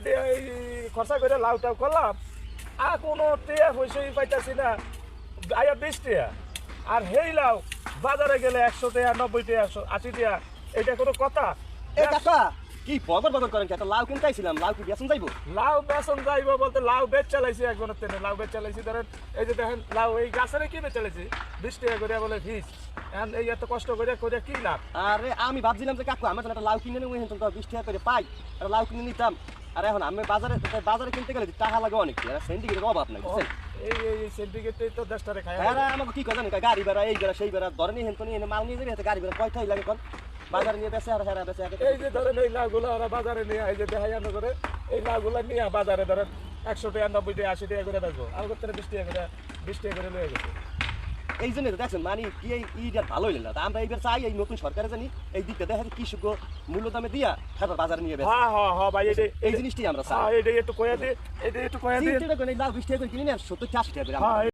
দিয়ে এই খরচা করে লাউটাও করলাম আর কোনো টেয়া পয়সাই পাইতাছি না আয়া 20 টাকা আর হেই লাউ বাজারে গেলে 100 টাকা 90 টাকা 80 টাকা এটা কোনো কথা এ কাকা কি বগর বগর করেন কি একটা লাউ কিনতে আইছিলাম লাউ কি বেচন যাইবো লাউ বেচন যাইবো বলতে লাউ বেচ চালাইছি একজনের তেনে লাউ বেচ চালাইছি ধরেন এই যে দেখেন লাউ এই গাছের কি বেচ চালাইছি 20 টাকা করে বলে ফিস এখন এই এত কষ্ট করে কি লাভ আরে আমি ভাবছিলাম যে কাকু আমার জন্য একটা লাউ কিনে নেবো এখন তো 20 টাকা করে পাই একটা লাউ কিনে নিতাম আর এখন আমি বাজারে কিনতে গেলে টাকা লাগে অনেক আর সিন্ডিকেটের অভাব নাই বুঝছেন এই সিন্ডিকেটে তো 10 টাকা খায় আরে আমাকে কি কথা নাকি গাড়ি ভাড়া এই ভাড়া সেই ভাড়া ধরে নিয়ে হেন নিয়ে মাল নিয়ে যাবে গাড়ি ভাড়া কয়টাই লাগে কোন বাজারে নিয়ে বেচে আর হেরা বেচে এই যে ধরেন এই লাউগুলো ওরা বাজারে নিয়ে এই যে দেখাইয়ান করে এই লাউগুলো নিয়ে বাজারে ধরেন 100 টাকা 90 টাকা 80 টাকা করে বেচবো আর করতে 20 টাকা করে লয়ে গেছে এই জন্য তো দেখছেন মানে কি এই ইটা ভালো হইল না আমরা এইবার চাই এই নতুন সরকারে জানি এই দিকটা দেখা যায় কৃষক মূল্য দামে দিয়া তারপর বাজারে নিয়ে বেচে হ্যাঁ ভাই এই জিনিসটাই আমরা চাই এটা একটু কয়া দে এটা একটু কয়া দে লাউ 20 টাকা করে কিনে নেন 70 80 টাকা করে